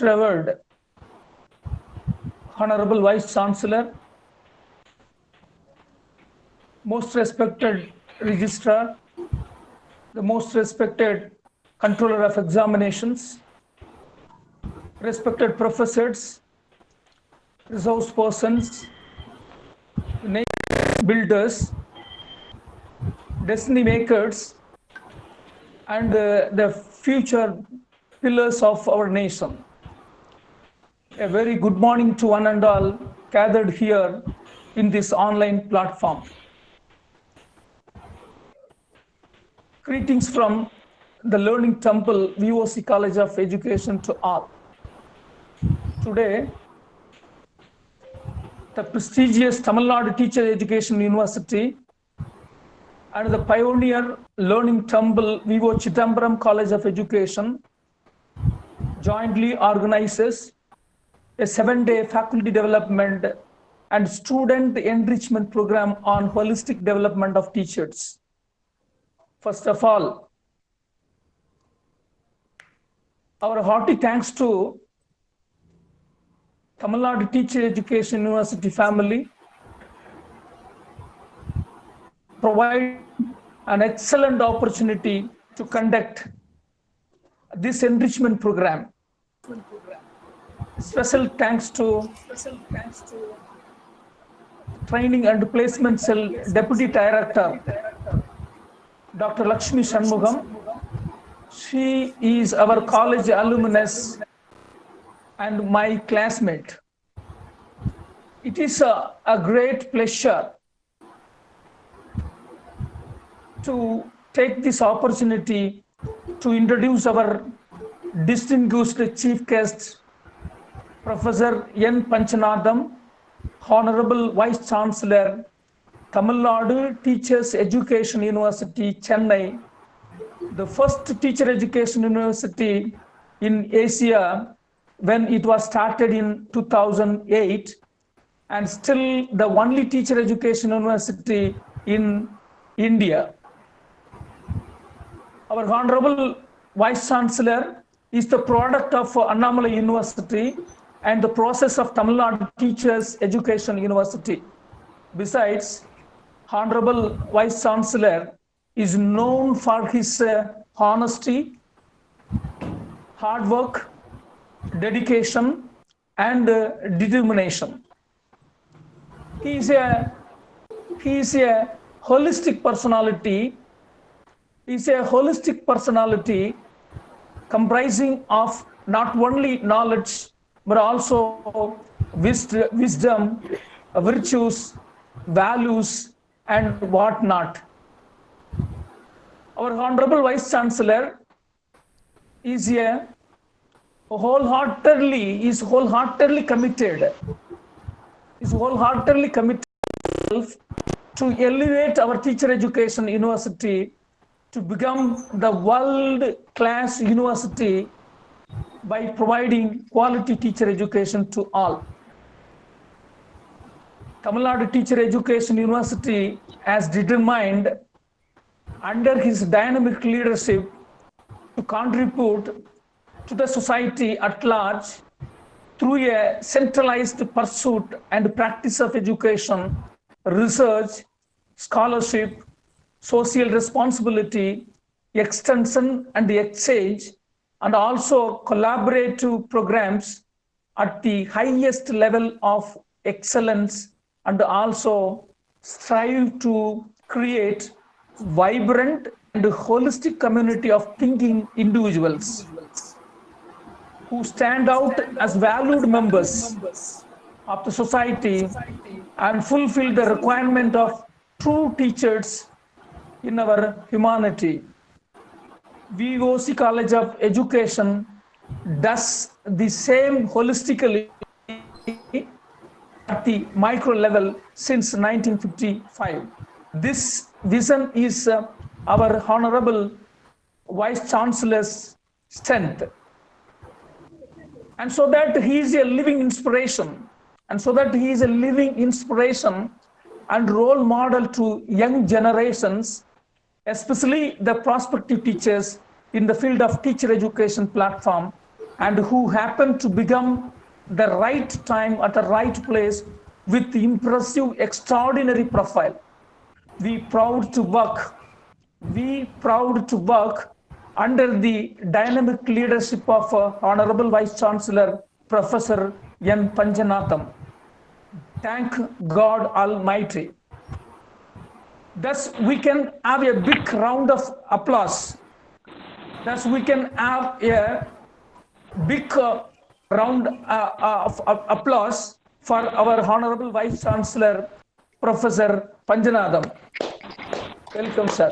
revered Honorable Vice Chancellor, most respected Registrar, the most respected Controller of Examinations, respected professors, resource persons, nation builders, destiny makers, and the future pillars of our nation. A very good morning to one and all gathered here in this online platform. Greetings from the Learning Temple, VOC College of Education to all. Today, the prestigious Tamil Nadu Teacher Education University and the pioneer Learning Temple, VO Chidambaram College of Education jointly organizes a 7-day faculty development and student enrichment program on holistic development of teachers. First of all, our hearty thanks to Tamil Nadu Teacher Education University family provide an excellent opportunity to conduct this enrichment program. Special thanks to Training and Placement Cell Deputy Director, Dr. Lakshmi Shanmugam. She is our college alumnus and my classmate. It is a great pleasure to take this opportunity to introduce our distinguished chief guest, Professor N. Panchanadam, Honorable Vice Chancellor, Tamil Nadu Teachers Education University, Chennai, the first teacher education university in Asia when it was started in 2008, and still the only teacher education university in India. Our Honorable Vice Chancellor is the product of Annamalai University and the process of Tamil Nadu Teachers Education University. Besides, Honorable Vice Chancellor is known for his honesty, hard work, dedication, and determination. He is a holistic personality. He is a holistic personality comprising of not only knowledge but also wisdom, virtues, values, and whatnot. Our Honorable Vice Chancellor is wholeheartedly committed to elevate our teacher education university to become the world-class university by providing quality teacher education to all. Tamil Nadu Teacher Education University has determined under his dynamic leadership to contribute to the society at large through a centralized pursuit and practice of education, research, scholarship, social responsibility, extension and exchange, and also collaborative programs at the highest level of excellence, and also strive to create vibrant and holistic community of thinking individuals who stand out as valued members of the society and fulfill the requirement of true teachers in our humanity. VOC College of Education does the same holistically at the micro level since 1955. This vision is our Honorable Vice Chancellor's strength. And so that he is a living inspiration, and role model to young generations, especially the prospective teachers in the field of teacher education platform and who happened to become the right time at the right place with impressive, extraordinary profile. We proud to work under the dynamic leadership of Honorable Vice Chancellor Professor N. Panjanatham. Thank God Almighty. Thus, we can have a big round of applause. Thus, we can have a big round of applause for our Honorable Vice Chancellor Professor Panjanatham. Welcome, sir.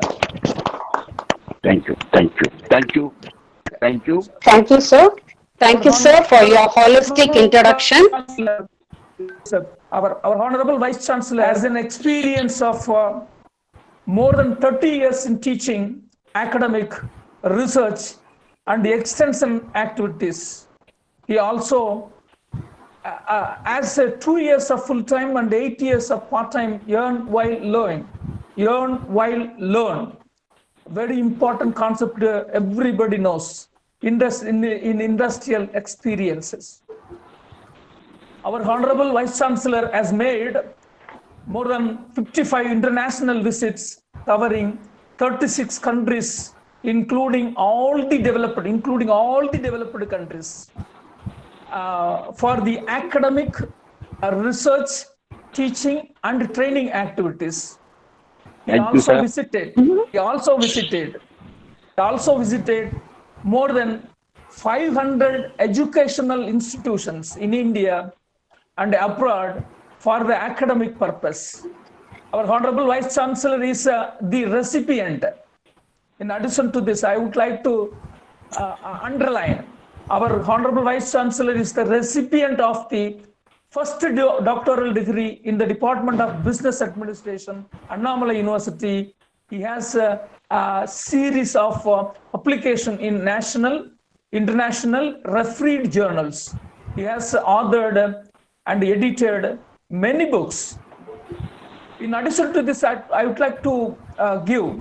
Thank you, thank you, thank you, thank you. Thank you, sir. Thank you, sir, for your holistic introduction. Our Honorable Vice Chancellor has an experience of more than 30 years in teaching, academic, research, and extension activities. He also has 2 years of full-time and 8 years of part-time earn while learn. Earn while learn. Very important concept everybody knows in industrial experiences. Our Honorable Vice Chancellor has made more than 55 international visits covering 36 countries, including all the developed countries, for the academic, research, teaching, and training activities. He also visited more than 500 educational institutions in India and abroad for the academic purpose. Our Honorable Vice Chancellor is the recipient. In addition to this, I would like to underline, our Honorable Vice Chancellor is the recipient of the first doctoral degree in the Department of Business Administration, Annamalai University. He has a series of publication in national, international, refereed journals. He has authored and edited many books. In addition to this, I would like to give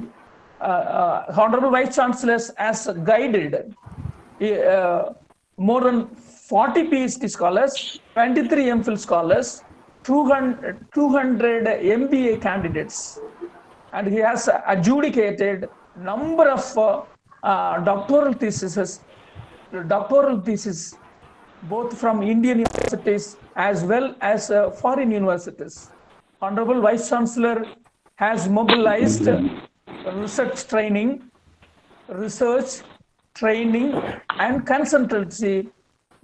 Honorable Vice Chancellor has guided more than 40 PhD scholars, 23 MPhil scholars, 200 MBA candidates, and he has adjudicated number of doctoral theses, both from Indian universities as well as foreign universities. Honorable Vice Chancellor has mobilized research training, and consultancy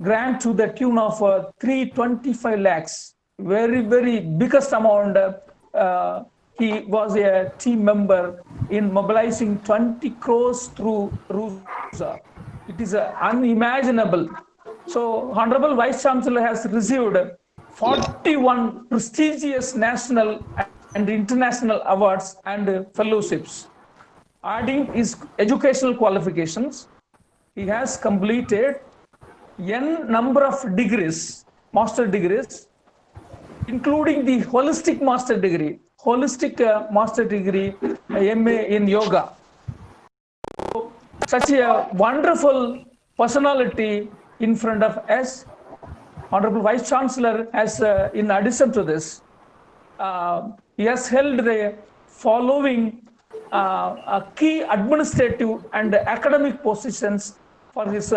grant to the tune of 325 lakhs. Very, very biggest amount. He was a team member in mobilizing 20 crores through RUSA. It is unimaginable. So, Honorable Vice Chancellor has received 41 prestigious national and international awards and fellowships. Adding his educational qualifications, he has completed n number of degrees, master degrees, including the holistic master degree, MA in yoga. So, such a wonderful personality in front of us. Honorable Vice Chancellor has, in addition to this, he has held the following key administrative and academic positions for his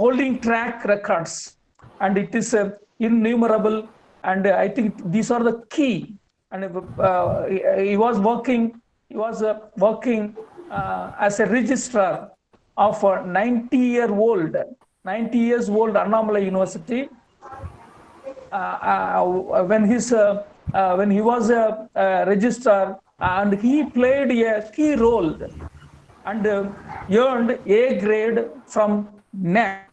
holding track records, and it is innumerable, and I think these are the key. And he was working as a registrar of a 90 years old Annamalai University. When he was a registrar, and he played a key role and earned A grade from NAC.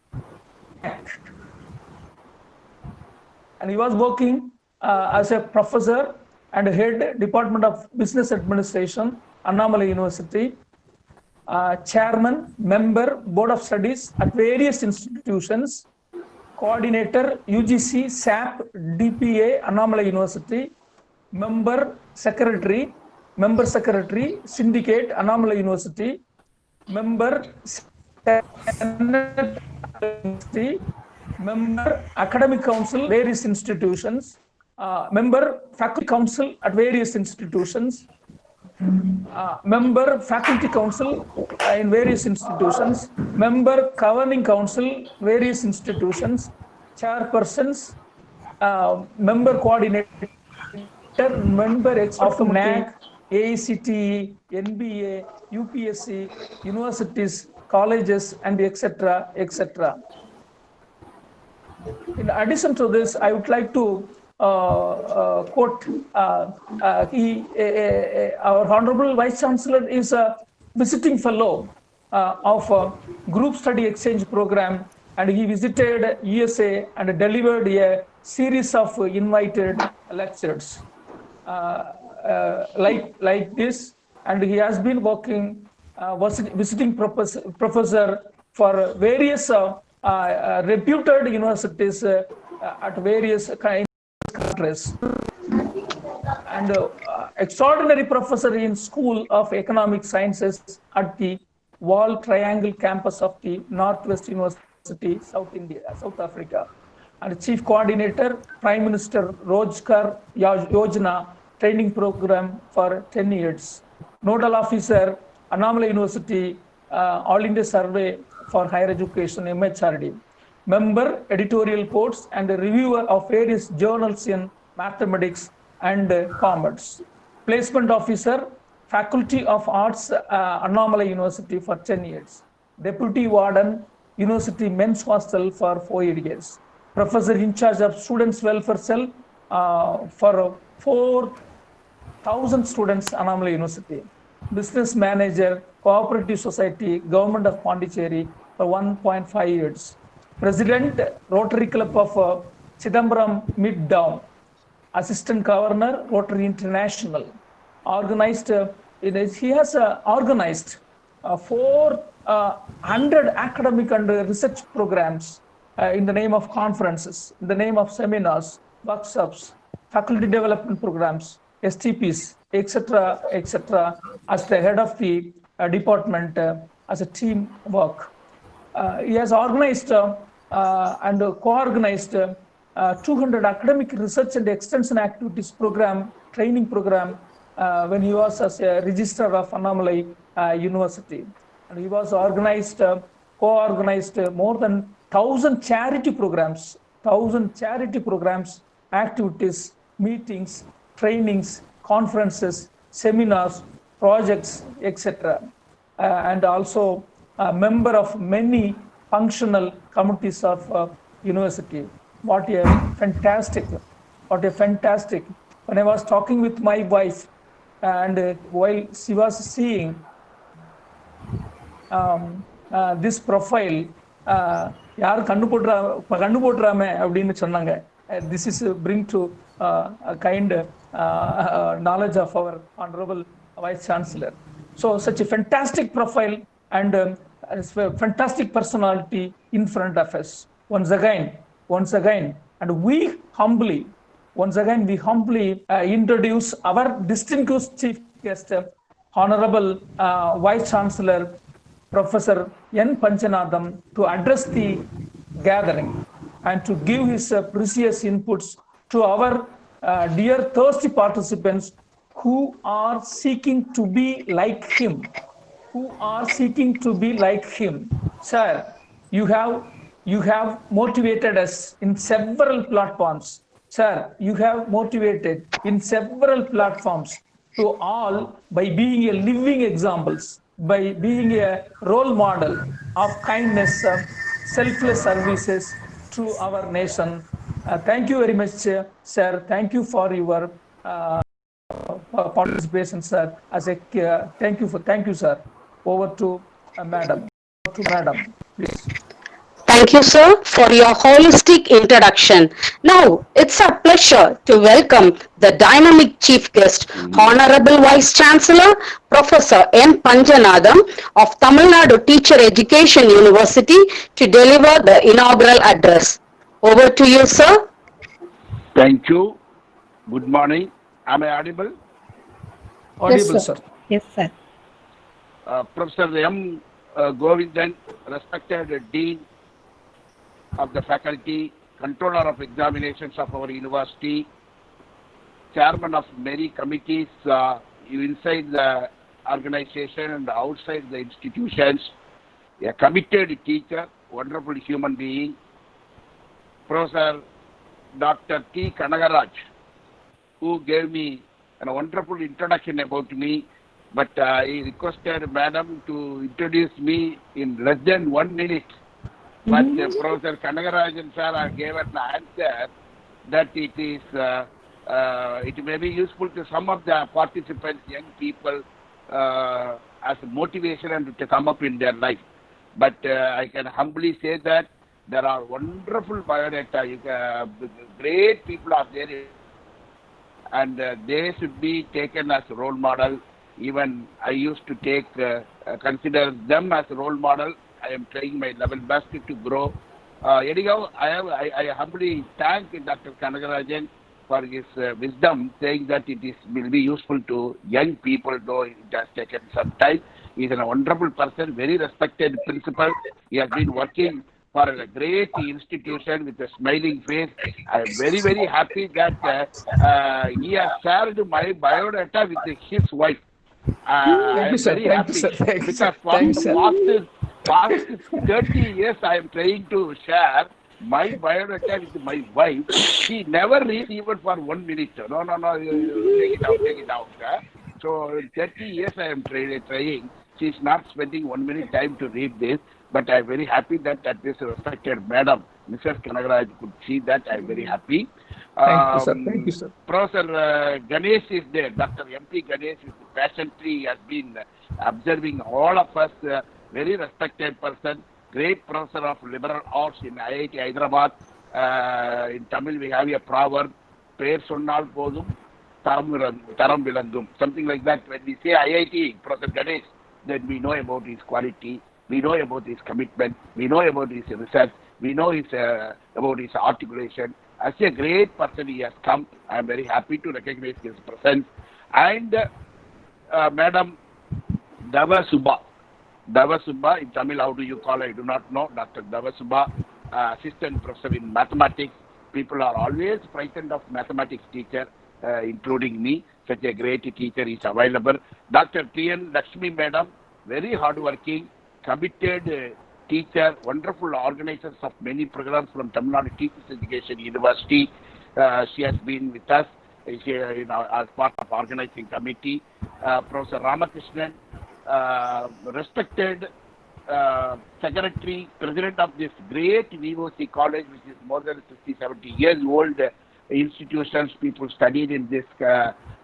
And he was working as a professor and head Department of Business Administration, Annamalai University, chairman, member, Board of Studies at various institutions, coordinator, UGC, SAP, DPA, Annamalai University, member secretary, syndicate, Annamalai University, member Tenet University, member Academic Council, various institutions, member Faculty Council at various institutions, member Faculty Council in various institutions, member Governing Council, various institutions, chairpersons, member coordinator, member of NAC, AICTE, NBA, UPSC, universities, colleges, and etc., etc. In addition to this, I would like to quote our Honorable Vice Chancellor is a visiting fellow of a group study exchange program, and he visited USA and delivered a series of invited lectures like this, and he has been working visiting professor for various reputed universities at various countries, and extraordinary professor in School of Economic Sciences at the Wall Triangle campus of the Northwest University, South Africa, and chief coordinator, Prime Minister Rozgar Yojana training program for 10 years, nodal officer, Annamalai University, All India Survey for Higher Education, MHRD, member, editorial boards, and a reviewer of various journals in mathematics and commerce, placement officer, Faculty of Arts, Annamalai University for 10 years, deputy warden, University Men's Hostel for 4 years, professor in charge of Students' Welfare Cell for 4,000 students, Annamalai University, business manager, Cooperative Society, Government of Pondicherry for 1.5 years, president, Rotary Club of Chidambaram Mid-Down, assistant governor, Rotary International, organized, he has organized 400 academic and research programs in the name of conferences, in the name of seminars, workshops, faculty development programs, STPs, etc., etc., as the head of the department as a team work. He has organized and co-organized 200 academic research and extension activities program, training program, when he was as a registrar of Annamalai University. And he was organized, co-organized more than 1,000 charity programs, activities, meetings, trainings, conferences, seminars, projects, etc. And also a member of many functional committees of university. What a fantastic. When I was talking with my wife, and while she was seeing this profile, யார் கண்ணு போட்டுறாமே அப்படின்னு சொன்னாங்க. This is bring to a kind knowledge of our Honorable Vice Chancellor. So such a fantastic profile and fantastic personality in front of us. Once again, and we humbly introduce our distinguished chief guest, Honorable Vice Chancellor Professor N. Panjanadham, to address the gathering and to give his precious inputs to our dear thirsty participants who are seeking to be like him. Sir, you have motivated us in several platforms. Sir, you have motivated in several platforms to all by being a living examples, by being a role model of kindness, selfless services to our nation. Thank you very much, sir. Thank you for your participation, sir. Thank you, sir. Over to madam. Please. Thank you, sir, for your holistic introduction. Now, it's a pleasure to welcome the dynamic chief guest, Honorable Vice Chancellor, Professor N. Panjanadham of Tamil Nadu Teacher Education University to deliver the inaugural address. Over to you, sir. Thank you. Good morning. Am I audible? Audible, Yes, sir. Yes, sir. Professor M. Govindan, respected Dean of the Faculty, Controller of Examinations of our university, Chairman of many committees inside the organization and outside the institutions, a committed teacher, wonderful human being, Professor Dr. T. Kanagaraj, who gave me a wonderful introduction about me, but I requested Madam to introduce me in less than 1 minute. But Professor Kanagarajan sir gave an answer that it may be useful to some of the participants, young people, as a motivation and to come up in their life. But I can humbly say that there are wonderful biodata, great people are there, and they should be taken as role model. Even I used to consider them as role model. I am trying my level best to grow. Anyhow, I humbly thank Dr. Kanagarajan for his wisdom, saying that will be useful to young people, though it has taken some time. He is a wonderful person, very respected principal. He has been working for a great institution with a smiling face. I am very, very happy that he has shared my biodata with his wife. I am very happy because for the past 30 years I am trying to share my biodata with my wife. She never reads even for 1 minute. No, take it out. So 30 years I am trying. She is not spending 1 minute time to read this. But I am very happy that this respected Madam, Mrs. Kanagaraj, could see that. I am very happy. Thank you, sir. Professor Ganesh is there. Dr. M.P. Ganesh is patiently has been observing all of us. Very respected person, great professor of liberal arts in IIT Hyderabad. In Tamil, we have a proverb, "Per sonnal podum, taram vilangum." Something like that. When we say IIT, Professor Ganesh, then we know about his quality. We know about his commitment. We know about his research. We know about his articulation. As a great person, he has come. I am very happy to recognize his presence. And Madam Dava Subba. Dava Subba, in Tamil, how do you call her? I do not know. Dr. Dava Subba, assistant professor in mathematics. People are always frightened of mathematics teacher, including me. Such a great teacher is available. Dr. T.N. Lakshmi Madam, very hardworking, committed teacher, wonderful organizers of many programs from Tamil Nadu Teachers Education University. She has been with us as part of organizing committee. Professor Ramakrishnan, respected secretary, president of this great VOC college, which is more than 50-70 years old institutions. People studied in this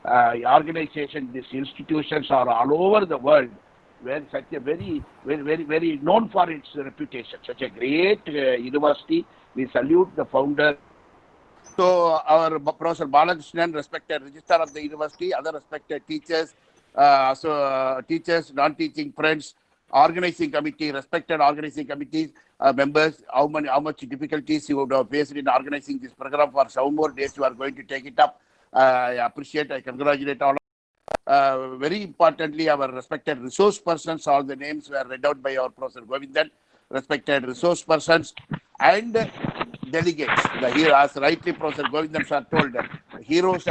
organization. These institutions are all over the world, where such a very known for its reputation. Such a great university. We salute the founder. So our Professor Balakrishnan, respected registrar of the university, other respected teachers, teachers, non-teaching friends, organizing committee, respected organizing committees, members, how much difficulties you would have faced in organizing this program. For some more days you are going to take it up. I appreciate, I congratulate all. Very importantly, our respected resource persons, all the names were read out by our Professor Govindan, respected resource persons and delegates. As rightly Professor Govindan sir told, heroes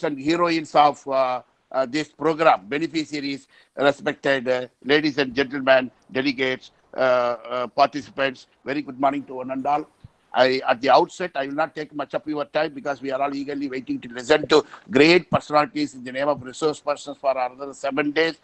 and heroines of this program, beneficiaries, respected ladies and gentlemen, delegates, participants. Very good morning to one and all. At the outset, I will not take much of your time because we are all eagerly waiting to listen to great personalities in the name of resource persons for another 7 days.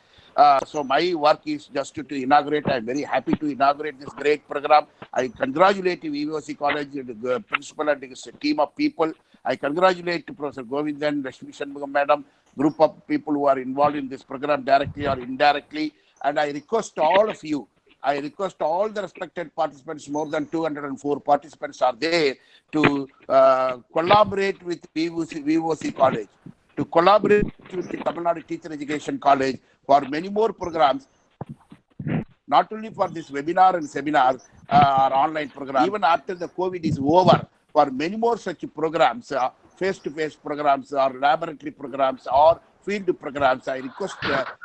So my work is just to inaugurate. I am very happy to inaugurate this great program. I congratulate VOC College, the principal and his team of people. I congratulate Professor Govindan, Lakshmi Shanmugam Madam, group of people who are involved in this program directly or indirectly. And I request all of you, I request all the respected participants, more than 204 participants are there, to collaborate with VOC College, to collaborate with the Tamil Nadu Teacher Education College for many more programs, not only for this webinar and seminar or online program, even after the COVID is over, for many more such programs, face-to-face programs or laboratory programs or field programs. I request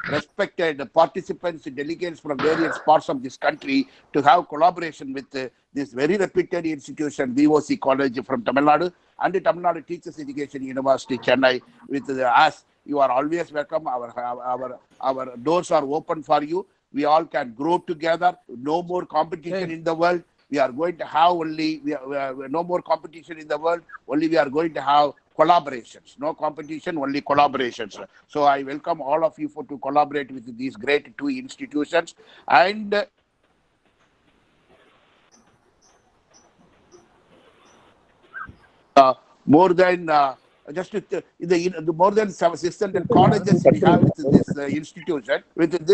respected participants, delegates from various parts of this country to have collaboration with this very reputed institution, VOC College from Tamil Nadu and the Tamil Nadu Teachers Education University, Chennai. With us, you are always welcome. Our doors are open for you. We all can grow together. No more competition in the world. We are going to have only no more competition in the world. Only we are going to have collaborations. No competition, only collaborations. So I welcome all of you to collaborate with these great two institutions. And more than the more than 600 colleges we have with this institution. With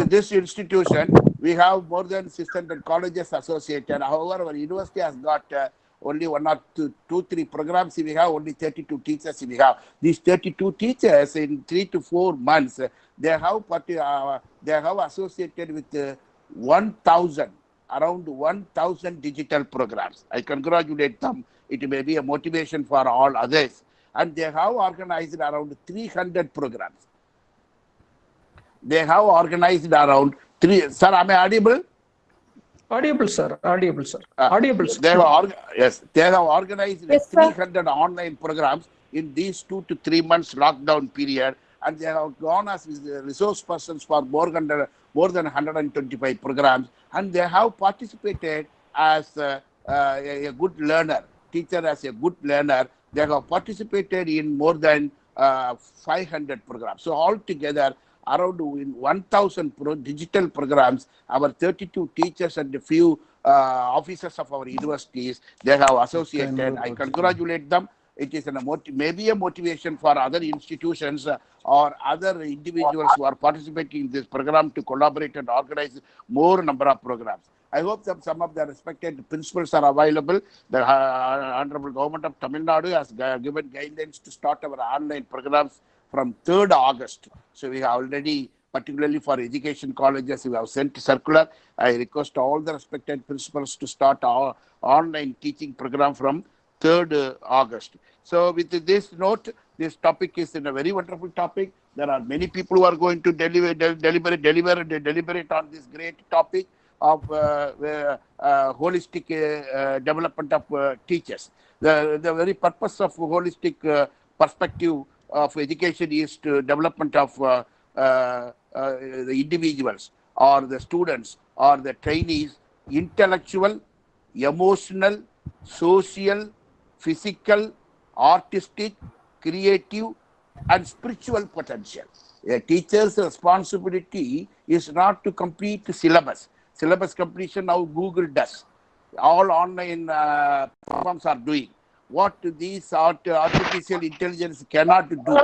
this institution, we have more than 600 colleges associated. However, our university has got only one or two, three programs. We have only 32 teachers. We have these 32 teachers in 3 to 4 months. They have associated with 1,000. Around 1,000 digital programs. I congratulate them. It may be a motivation for all others. And they have organized around 300 programs. They have organized around Sir, am I audible? Audible, sir. Audible, sir. Audible, sir. They have organized 300 online programs in these 2 to 3 months lockdown period. And they have gone as resource persons for more than 125 programs, and they have participated as a good learner, teacher as a good learner. They have participated in more than 500 programs. So altogether, around 1,000 digital programs, our 32 teachers and a few officers of our universities, they have associated. I congratulate them. It is maybe a motivation for other institutions or other individuals who are participating in this program to collaborate and organize more number of programs. I hope that some of the respected principals are available. The Honorable Government of Tamil Nadu has given guidelines to start our online programs from 3rd August. So we have already, particularly for education colleges, we have sent a circular. I request all the respected principals to start our online teaching program from 3rd August. So with this note, this topic is a very wonderful topic. There are many people who are going to deliberate on this great topic of holistic development of teachers. The very purpose of holistic perspective of education is to development of the individuals or the students or the trainees, intellectual, emotional, social, physical, artistic, creative, and spiritual potential. A teacher's responsibility is not to complete the syllabus. Syllabus completion now Google does. All online platforms are doing. What these artificial intelligence cannot do,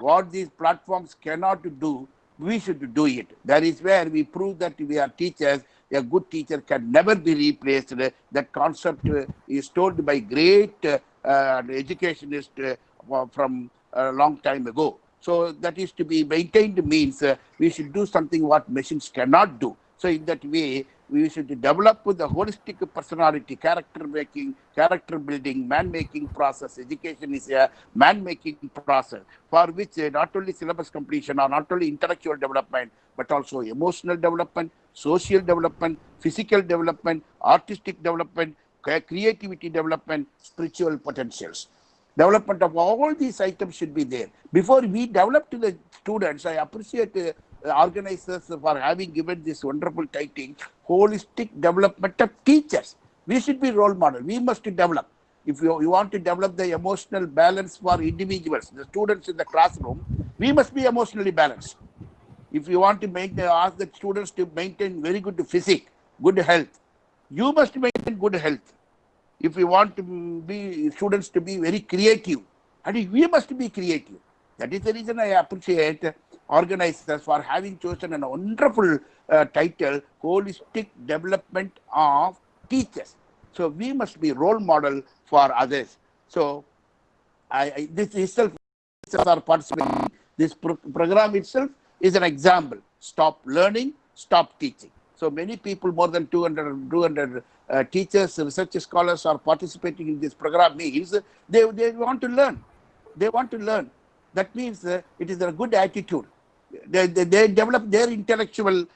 what these platforms cannot do, we should do it. That is where we prove that we are teachers. A good teacher can never be replaced. That concept is told by great educationists from a long time ago. So that is to be maintained means we should do something what machines cannot do. So in that way, we should develop the holistic personality, character building, man-making process. Education is a man-making process for which not only syllabus completion or not only intellectual development, but also emotional development, social development, physical development, artistic development, creativity development, spiritual potentials. Development of all these items should be there. Before we develop to the students, I appreciate organizers for having given this wonderful title, holistic development of teachers. We should be role model. We must develop. If you want to develop the emotional balance for individuals, the students in the classroom, we must be emotionally balanced. If you want to ask the students to maintain very good physique, good health, you must maintain good health. If you want to be students to be very creative, and we must be creative. That is the reason I appreciate organizers for having chosen a wonderful title, Holistic Development of Teachers. So we must be role model for others. So this itself, this program itself is an example. Stop learning, stop teaching. So many people, more than 200 teachers, research scholars are participating in this program means they want to learn. They want to learn. that means it is a good attitude. They develop their intellectual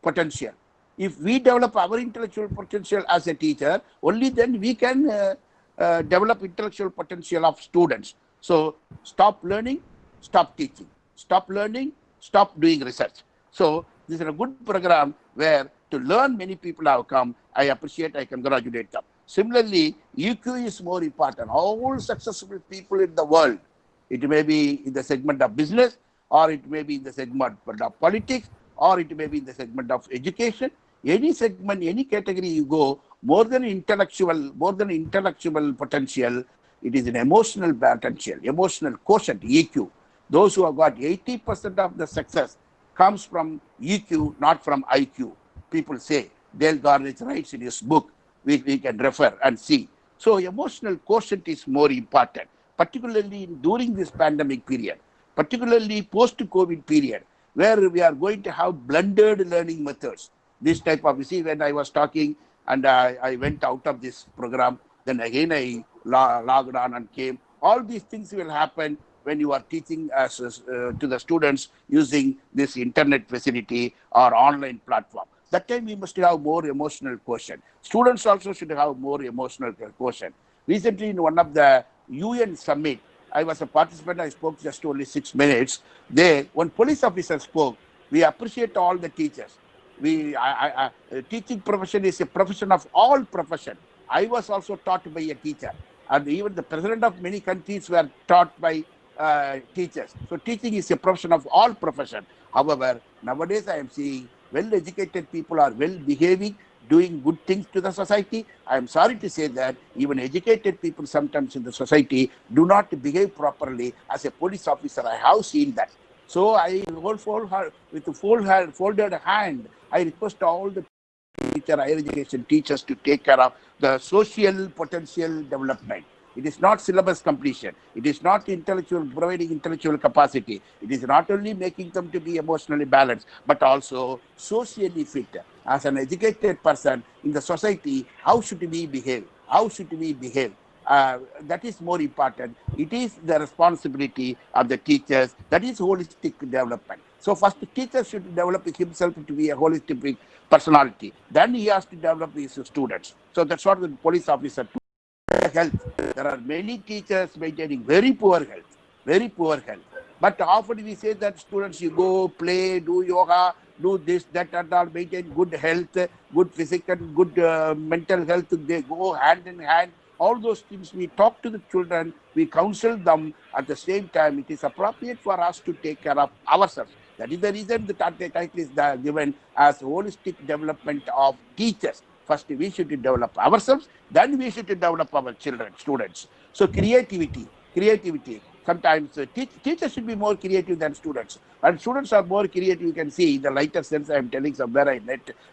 potential. If we develop our intellectual potential as a teacher, only then we can develop intellectual potential of students. So stop learning, stop teaching. Stop learning, stop doing research. So this is a good program where to learn many people have come. I appreciate, I congratulate them. Similarly, EQ is more important. All successful people in the world, it may be in the segment of business, or it may be in the segment of politics, or it may be in the segment of education. Any segment, any category you go, more than intellectual potential, it is an emotional potential, emotional quotient, EQ. Those who have got 80% of the success comes from EQ, not from IQ. People say, Dale Carnegie writes in his book, which we can refer and see. So emotional quotient is more important, particularly during this pandemic period, particularly post-COVID period, where we are going to have blended learning methods. This type of, you see, when I was talking and I went out of this program, then again I logged on and came. All these things will happen when you are teaching to the students using this internet facility or online platform. That time we must have more emotional quotient. Students also should have more emotional quotient. Recently in one of the UN summit, I was a participant, I spoke just only 6 minutes. There, one police officer spoke. We appreciate all the teachers. Teaching profession is a profession of all profession. I was also taught by a teacher. And even the president of many countries were taught by teachers. So teaching is a profession of all profession. However, nowadays I am seeing well-educated people are well-behaving, doing good things to the society. I am sorry to say that even educated people sometimes in the society do not behave properly. As a police officer, I have seen that. So I with a folded hand, I request all the higher education teachers to take care of the social potential development. It is not syllabus completion. It is not providing intellectual capacity. It is not only making them to be emotionally balanced, but also socially fit. As an educated person in the society, how should we behave? How should we behave? That is more important. It is the responsibility of the teachers. That is holistic development. So first, the teacher should develop himself to be a holistic personality. Then he has to develop his students. So that's what the police officer do. Health. There are many teachers maintaining very poor health. But often we say that students, you go play, do yoga, do this, that, and all, maintain good health, good physical, good mental health. They go hand in hand. All those things we talk to the children, we counsel them. At the same time, it is appropriate for us to take care of ourselves. That is the reason the title is given as holistic development of teachers. First, we should develop ourselves, then we should develop our children, students. So creativity. Sometimes teachers should be more creative than students. And students are more creative. You can see the lighter sense I am telling somewhere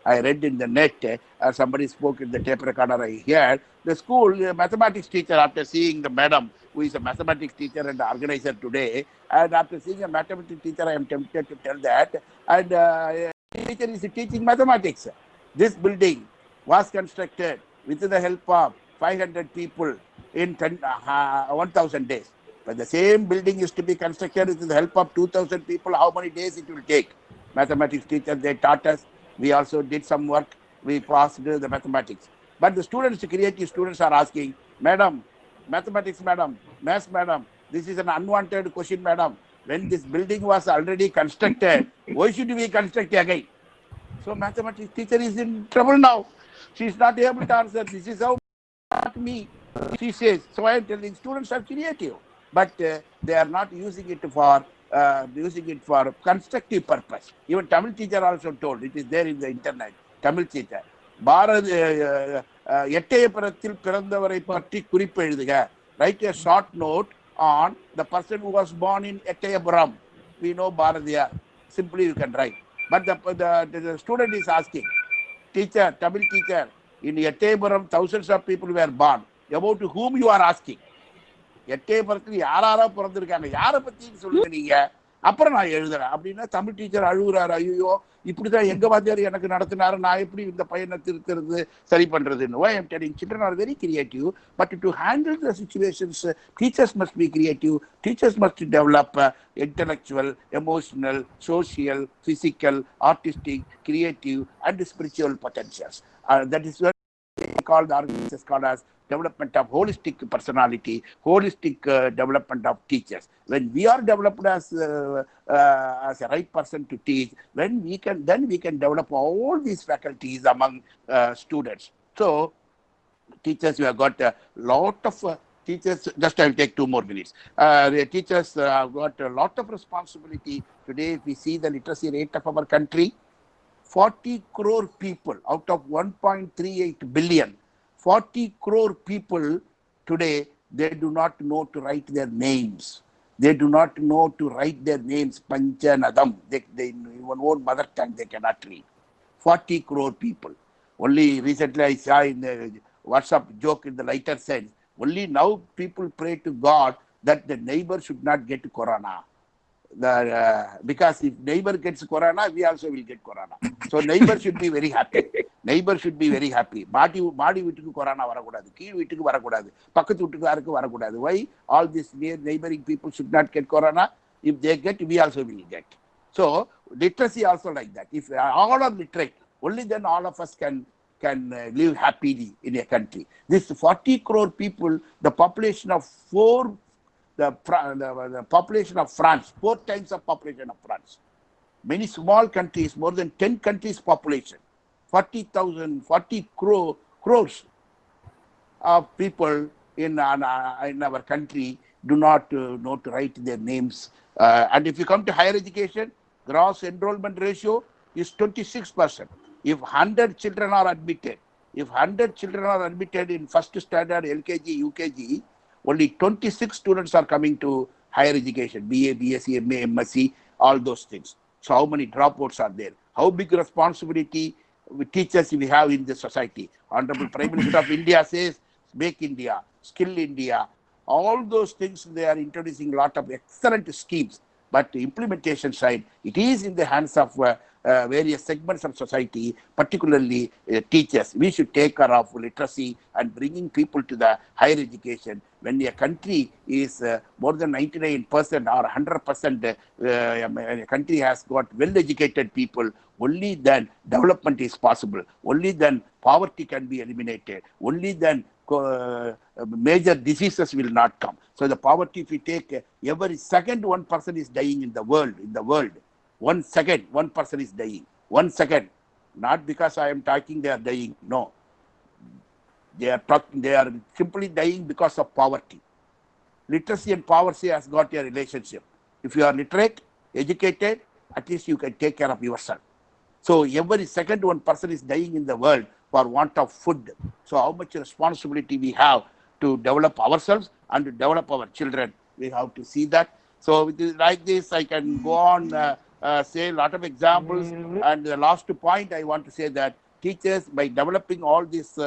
I read in the net, somebody spoke in the tape recorder I heard. The school mathematics teacher, after seeing the madam, who is a mathematics teacher and organizer today, and after seeing a mathematics teacher, I am tempted to tell that. And teacher is teaching mathematics. This building was constructed with the help of 500 people in 1,000 days. But the same building is to be constructed with the help of 2,000 people. How many days it will take? Mathematics teacher, they taught us. We also did some work. We passed the mathematics. But the students, the creative students are asking, Madam, mathematics madam, maths madam, this is an unwanted question, madam. When this building was already constructed, why should we construct again? So mathematics teacher is in trouble now. She is not able to answer. This is how not me, she says. So I am telling students are creative, but they are not using it for constructive purpose. Even Tamil teacher also told, it is there in the internet. Tamil teacher, எட்டயபுரத்தில் பிறந்தவரை பற்றி குறிப்பு எழுதுக. Write a short note on the person who was born in Ettayapuram. We know Bharatiyar. Simply you can write. But the student is asking, teacher, Tamil teacher, in Ettayapuram, thousands of people were born. About whom you are asking? எட்டயபுரத்தில் யாரா பிறந்திருக்காங்க, யாரை பத்தி சொல்லுங்க நீங்க? அப்புறம் நான் எழுதுறேன் அப்படின்னா தமிழ் டீச்சர் அழுகுறாரு, ஐயோ இப்படிதான் எங்க வாத்தியார் எனக்கு நடத்தினாரு, நான் எப்படி இந்த பையனை திருத்துறது சரி பண்றதுன்னு. Why I'm telling, children are very creative, but to handle the situations, teachers must be creative. Teachers must develop intellectual, emotional, social, physical, artistic, creative, and spiritual potentials. That is what called, the organization is called as development of holistic personality, holistic development of teachers. When we are developed as a right person to teach, then we can develop all these faculties among students. So teachers, we have got a lot of teachers. Just I'll take 2 more minutes. The teachers have got a lot of responsibility today. If we see the literacy rate of our country, 40 crore people out of 1.38 billion, 40 crore people today, they do not know to write their names. They do not know to write their names. Panchanadam. They even own mother tongue they cannot read. 40 crore people. Only recently I saw in the WhatsApp joke in the lighter sense. Only now people pray to God that the neighbor should not get corona. Because if neighbor gets corona, we also will get corona. So neighbor should be very happy. Neighbor should be very happy. மாடி வீட்டுக்கு corona வரக்கூடாது, கீழ் வீட்டுக்கு வரக்கூடாது, பக்கத்து வீட்டுக்கு யாருக்கு வரக்கூடாது. Why all these neighboring people should not get corona? If they get, we also will get. So literacy also like that. If all are literate, only then all of us can live happily in a country. This 40 crore people, the population of the population of France, 4 times the population of France. Many small countries, more than 10 countries population, 40 crores of people in our country do not know to write their names. And if you come to higher education, gross enrollment ratio is 26%. If 100 children are admitted, in first standard, LKG, UKG, only 26 students are coming to higher education, BA, BSc, MA, MSc, all those things. So how many dropouts are there? How big responsibility teachers we have in the society? Honorable Prime Minister of India says, make India, skill India, all those things. They are introducing a lot of excellent schemes. But the implementation side, it is in the hands of various segments of society, particularly teachers. We should take care of literacy and bringing people to the higher education. When a country is more than 99% or 100%, a country has got well-educated people, only then development is possible. Only then poverty can be eliminated. Only then major diseases will not come. So the poverty, if we take every second 1 person is dying in the world, 1 second 1 person is dying. 1 second. Not because I am talking they are dying. No. They are simply dying because of poverty. Literacy and poverty has got a relationship. If you are literate, educated, at least you can take care of yourself. So every second 1 person is dying in the world for want of food. So how much responsibility we have to develop ourselves and to develop our children. We have to see that. So like this, I can go on, say a lot of examples. And the last point I want to say that teachers, by developing all this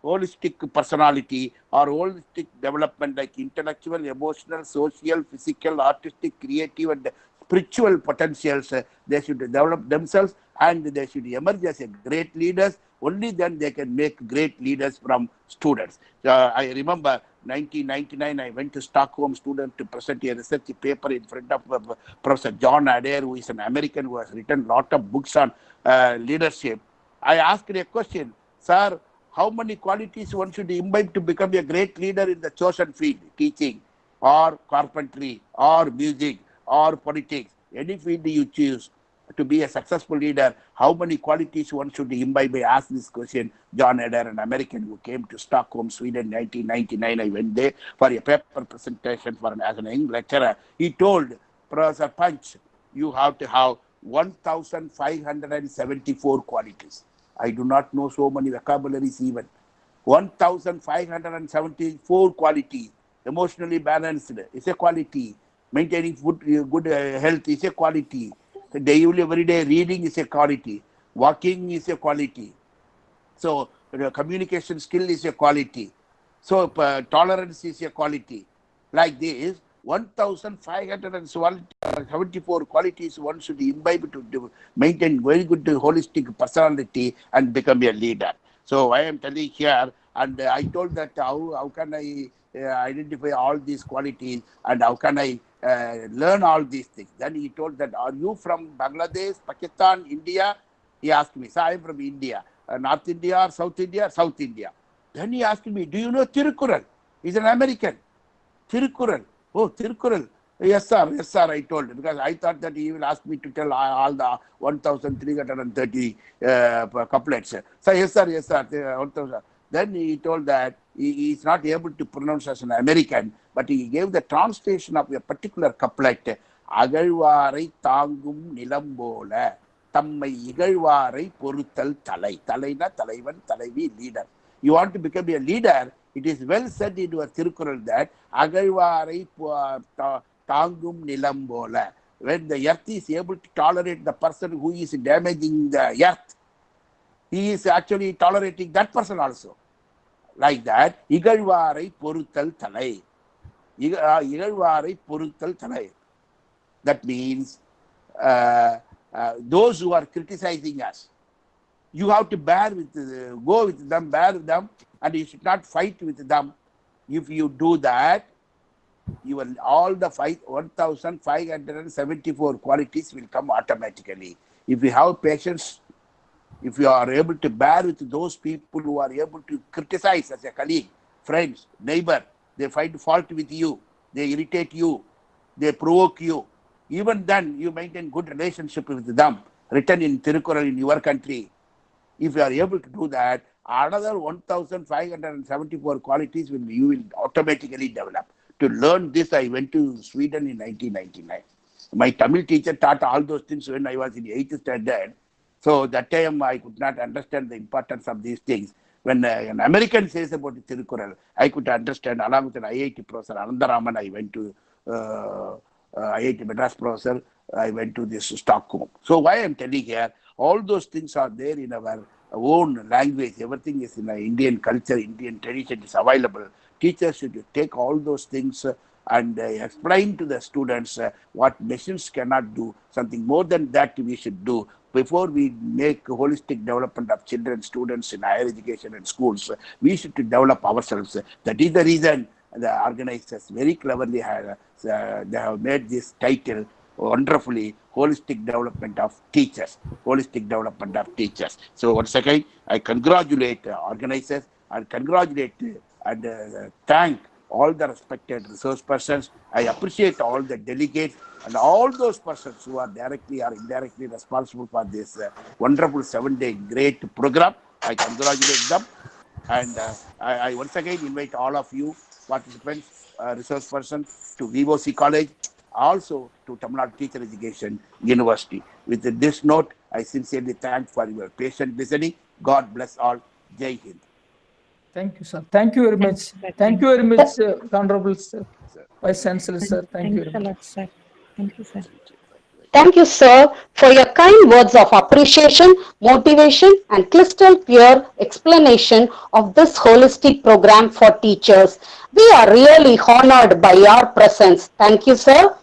holistic personality or holistic development like intellectual, emotional, social, physical, artistic, creative, and spiritual potentials, they should develop themselves and they should emerge as a great leaders. Only then they can make great leaders from students. I remember 1999, I went to Stockholm student to present a research paper in front of Professor John Adair, who is an American who has written a lot of books on leadership. I asked a question, sir, how many qualities one should imbibe to become a great leader in the chosen field, teaching or carpentry or music or politics, any field you choose to be a successful leader, how many qualities one should imbibe? I asked this question. John Adair, an American who came to Stockholm, Sweden, 1999, I went there for a paper presentation as an young lecturer. He told, Professor Punch, you have to have 1,574 qualities. I do not know so many vocabularies even. 1,574 qualities. Emotionally balanced is a quality. Maintaining good health is a quality. Daily, every day reading is a quality. Walking is a quality. So communication skill is a quality. So tolerance is a quality. Like this, 1,574 74 qualities one should imbibe to maintain very good holistic personality and become a leader. So I am telling here, and I told that how can I identify all these qualities and how can I learn all these things. Then he told that, are you from Bangladesh, Pakistan, India? He asked me. So I am from India. North India or South India? South India. Then he asked me, do you know Tirukural? He's an American. Tirukural. Oh, Tirukural. Yes, sir, I told him, because I thought that he will ask me to tell all the 1,330 couplets. So, yes, sir, 1,000. Then he told that he is not able to pronounce as an American, but he gave the translation of a particular couplet. Agalvarai tangum nilambola, tammai igalvarai porutal talai. Talaina, talaivan, talaivi, leader. You want to become a leader, it is well said in your Tirukural that Agalvarai tangum nilambola. When the earth is able to tolerate the person who is damaging the earth, he is actually tolerating that person also. Like that, Igalvarai porutal talai. Igalvarai porutal talai. That means those who are criticizing us, you have to go with them, bear with them, and you should not fight with them. If you do that, all the 1,574 qualities will come automatically. If you have patience, if you are able to bear with those people who are able to criticize as a colleague, friends, neighbor, they find fault with you, they irritate you, they provoke you, even then you maintain good relationship with them, written in Tirukural in your country. If you are able to do that, another 1,574 qualities you will automatically develop. To learn this, I went to Sweden in 1999. My Tamil teacher taught all those things when I was in 8th standard. So that time I could not understand the importance of these things. When an American says about Tirukural, I could understand. Along with an IIT professor, Anandaraman, I went to IIT Madras professor, I went to this Stockholm. So why I am telling here, all those things are there in our own language. Everything is in our Indian culture, Indian tradition is available. Teachers should take all those things and explain to the students what machines cannot do. Something more than that we should do. Before we make holistic development of children, students in higher education and schools, we should develop ourselves. That is the reason the organizers very cleverly they have made this title wonderfully, holistic development of teachers. Holistic development of teachers. So once again, I congratulate organizers and congratulate and thank all the respected resource persons. I appreciate all the delegates and all those persons who are directly or indirectly responsible for this wonderful 7-day great program. I congratulate them. And I once again invite all of you participants, resource persons, to VOC College, also to Tamil Nadu Teacher Education University. With this note, I sincerely thank for your patient listening. God bless all. Jai Hind. Thank you, sir. Thank you very much. Thank you very much, Honorable Sir. Vice Chancellor, sir. Thank you very much. Sir. Thank you, sir. Thank you, sir, for your kind words of appreciation, motivation, and crystal clear explanation of this holistic program for teachers. We are really honored by your presence. Thank you, sir.